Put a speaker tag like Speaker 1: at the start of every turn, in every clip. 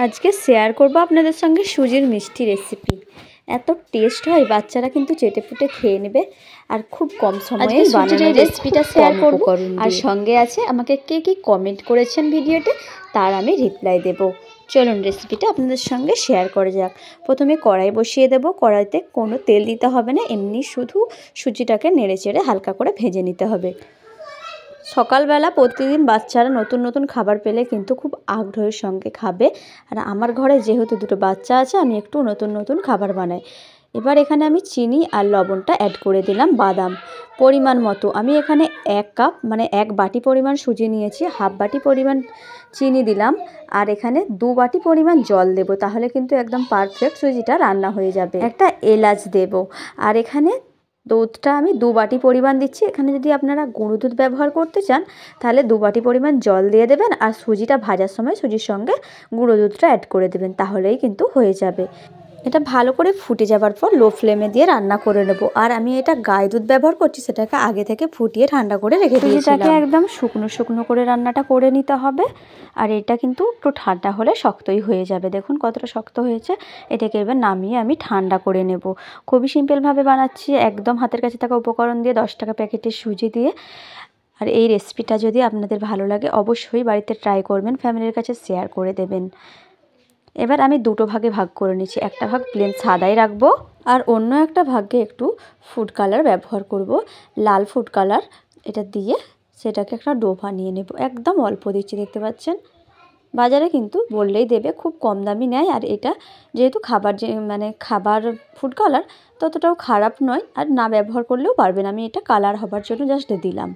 Speaker 1: আজকে শেয়ার করব আপনাদের সঙ্গে সুজির মিষ্টি রেসিপি। এত টেস্ট হয়, বাচ্চারা কিন্তু চেটেপুটে খেয়ে নেবে আর খুব কম সময়ে বানানো রেসিপিটা শেয়ার করব। আর সঙ্গে আছে আমাকে কে কী কমেন্ট করেছেন ভিডিওতে, তার আমি রিপ্লাই দেব। চলুন রেসিপিটা আপনাদের সঙ্গে শেয়ার করা যাক। প্রথমে কড়াই বসিয়ে দেব। কড়াইতে কোনো তেল দিতে হবে না, এমনি শুধু সুজিটাকে নেড়ে চেড়ে হালকা করে ভেজে নিতে হবে। সকালবেলা প্রতিদিন বাচ্চারা নতুন নতুন খাবার পেলে কিন্তু খুব আগ্রহের সঙ্গে খাবে। আর আমার ঘরে যেহেতু দুটো বাচ্চা আছে, আমি একটু নতুন নতুন খাবার বানাই। এবার এখানে আমি চিনি আর লবণটা অ্যাড করে দিলাম। বাদাম পরিমাণ মতো, আমি এখানে 1 কাপ মানে 1 বাটি পরিমাণ সুজি নিয়েছি, হাফ বাটি পরিমাণ চিনি দিলাম, আর এখানে 2 বাটি পরিমাণ জল দেব। তাহলে কিন্তু একদম পারফেক্ট সুজিটা রান্না হয়ে যাবে। একটা এলাচ দেব। আর এখানে দুধটা আমি 2 বাটি পরিমাণ দিচ্ছি। এখানে যদি আপনারা গুঁড়ো দুধ ব্যবহার করতে চান তাহলে 2 বাটি পরিমাণ জল দিয়ে দেবেন, আর সুজিটা ভাজার সময় সুজির সঙ্গে গুঁড়ো দুধটা অ্যাড করে দেবেন, তাহলেই কিন্তু হয়ে যাবে। এটা ভালো করে ফুটে যাবার পর লো ফ্লেমে দিয়ে রান্না করে নেব। আর আমি এটা গাই দুধ ব্যবহার করছি, সেটাকে আগে থেকে ফুটিয়ে ঠান্ডা করে রেখে দিয়েছিলাম। এটাকে একদম শুকনো শুকনো করে রান্নাটা করে নিতে হবে। আর এটা কিন্তু একটু ঠান্ডা হলে শক্তই হয়ে যাবে। দেখুন কতটা শক্ত হয়েছে। এটাকে এবার নামিয়ে আমি ঠান্ডা করে নেব। খুবই সিম্পলভাবে বানাচ্ছি, একদম হাতের কাছে থাকা উপকরণ দিয়ে, 10 টাকা প্যাকেটের সুজি দিয়ে। আর এই রেসিপিটা যদি আপনাদের ভালো লাগে অবশ্যই বাড়িতে ট্রাই করবেন, ফ্যামিলির কাছে শেয়ার করে দেবেন। এবার আমি দুটো ভাগে ভাগ করে নিচ্ছি। একটা ভাগ প্লেন সাদাই রাখবো, আর অন্য একটা ভাগে একটু ফুড কালার ব্যবহার করব, লাল ফুড কালার। এটা দিয়ে সেটাকে একটা ডো বানিয়ে নেব। একদম অল্প দিচ্ছি, দেখতে পাচ্ছেন। বাজারে কিন্তু বললেই দেবে, খুব কম দামি নেয়। আর এটা যেহেতু খাবার ফুড কালার, ততটাও খারাপ নয়, আর না ব্যবহার করলেও পারবেন। আমি এটা কালার হবার জন্য জাস্ট দিলাম।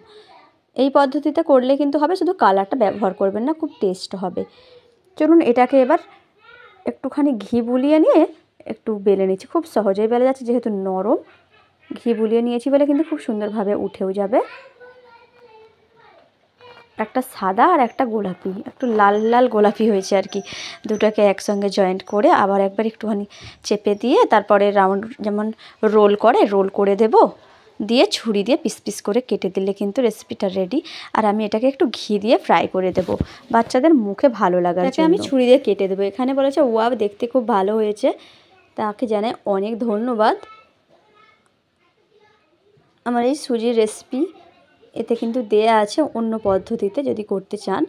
Speaker 1: এই পদ্ধতিতে করলে কিন্তু হবে, শুধু কালারটা ব্যবহার করবেন না, খুব টেস্ট হবে। চলুন এটাকে এবার একটুখানি ঘি বুলিয়ে নিয়ে একটু বেলে নিচ্ছি। খুব সহজেই বেলে যাচ্ছে, যেহেতু নরম। ঘি বুলিয়ে নিয়েছি বলে কিন্তু খুব সুন্দরভাবে উঠেও যাবে। একটা সাদা আর একটা গোলাপি, একটু লাল লাল গোলাপি হয়েছে আর কি। দুটোকে একসঙ্গে জয়েন্ট করে আবার একবার একটুখানি চেপে দিয়ে তারপরে রাউন্ড যেমন রোল করে দেব। দিয়ে ছুরি দিয়ে পিস পিস করে কেটে দিলে কিন্তু রেসিপিটা রেডি। আর আমি এটাকে একটু ঘি দিয়ে ফ্রাই করে দেব, বাচ্চাদের মুখে ভালো লাগার জন্য। আমি ছুরি দিয়ে কেটে দেবো। এখানে বলেছে ওয়াও, দেখতে খুব ভালো হয়েছে, তাকে জানাই অনেক ধন্যবাদ। আমার এই সুজির রেসিপি এতে কিন্তু দেয়া আছে অন্য পদ্ধতিতে, যদি করতে চান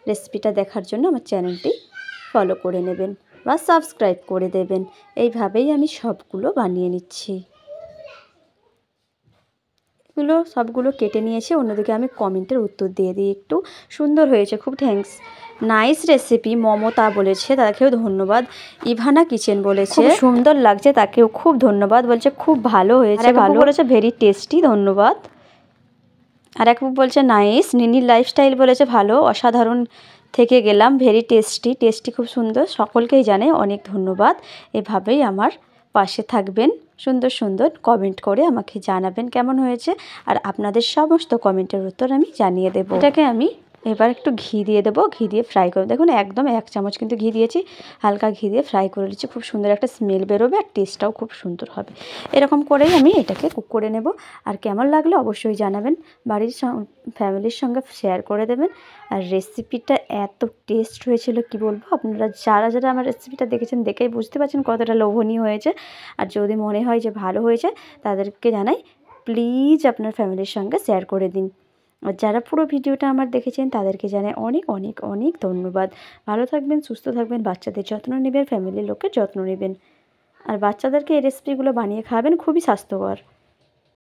Speaker 1: রেসিপিটা দেখার জন্য আমার চ্যানেলটি ফলো করে নেবেন বা সাবস্ক্রাইব করে দেবেন। এইভাবেই আমি সবগুলো বানিয়ে নিচ্ছি। সবগুলো কেটে নিয়েছি। অন্যদিকে আমি কমেন্টের উত্তর দিয়ে দিই একটু। সুন্দর হয়েছে, খুব থ্যাঙ্কস, নাইস রেসিপি। মমতা বলেছে, তাকেও ধন্যবাদ। ইভানা কিচেন বলেছে খুব সুন্দর লাগছে, তাকেও খুব ধন্যবাদ। বলছে খুব ভালো হয়েছে, ভালো বলেছে, ভেরি টেস্টি, ধন্যবাদ। আর এক বলছে নাইস। নিনির লাইফস্টাইল বলেছে ভালো, অসাধারণ থেকে গেলাম, ভেরি টেস্টি, খুব সুন্দর। সকলকেই জানে অনেক ধন্যবাদ। এভাবেই আমার পাশে থাকবেন, সুন্দর সুন্দর কমেন্ট করে আমাকে জানাবেন কেমন হয়েছে। আর আপনাদের সমস্ত কমেন্টের উত্তর আমি জানিয়ে দেবো। এটাকে আমি এবার একটু ঘি দিয়ে দেবো, ঘি দিয়ে ফ্রাই করে। দেখুন একদম 1 চামচ কিন্তু ঘি দিয়েছি, হালকা ঘি দিয়ে ফ্রাই করে নিচ্ছি। খুব সুন্দর একটা স্মেল বেরোবে, আর টেস্টটাও খুব সুন্দর হবে। এরকম করেই আমি এটাকে কুক করে নেব। আর কেমন লাগলে অবশ্যই জানাবেন, বাড়ির ফ্যামিলির সঙ্গে শেয়ার করে দেবেন। আর রেসিপিটা এত টেস্ট হয়েছিল কি বলবো। আপনারা যারা যারা আমার রেসিপিটা দেখেছেন, দেখেই বুঝতে পারছেন কতটা লোভনীয় হয়েছে। আর যদি মনে হয় যে ভালো হয়েছে, তাদেরকে জানাই প্লিজ আপনার ফ্যামিলির সঙ্গে শেয়ার করে দিন। আর যারা পুরো ভিডিওটা আমার দেখেছেন তাদেরকে জানাই অনেক অনেক অনেক ধন্যবাদ। ভালো থাকবেন, সুস্থ থাকবেন, বাচ্চাদের যত্ন নেবেন, ফ্যামিলির লোকের যত্ন নেবেন। আর বাচ্চাদেরকে এই রেসিপিগুলো বানিয়ে খাওয়াবেন, খুবই স্বাস্থ্যকর।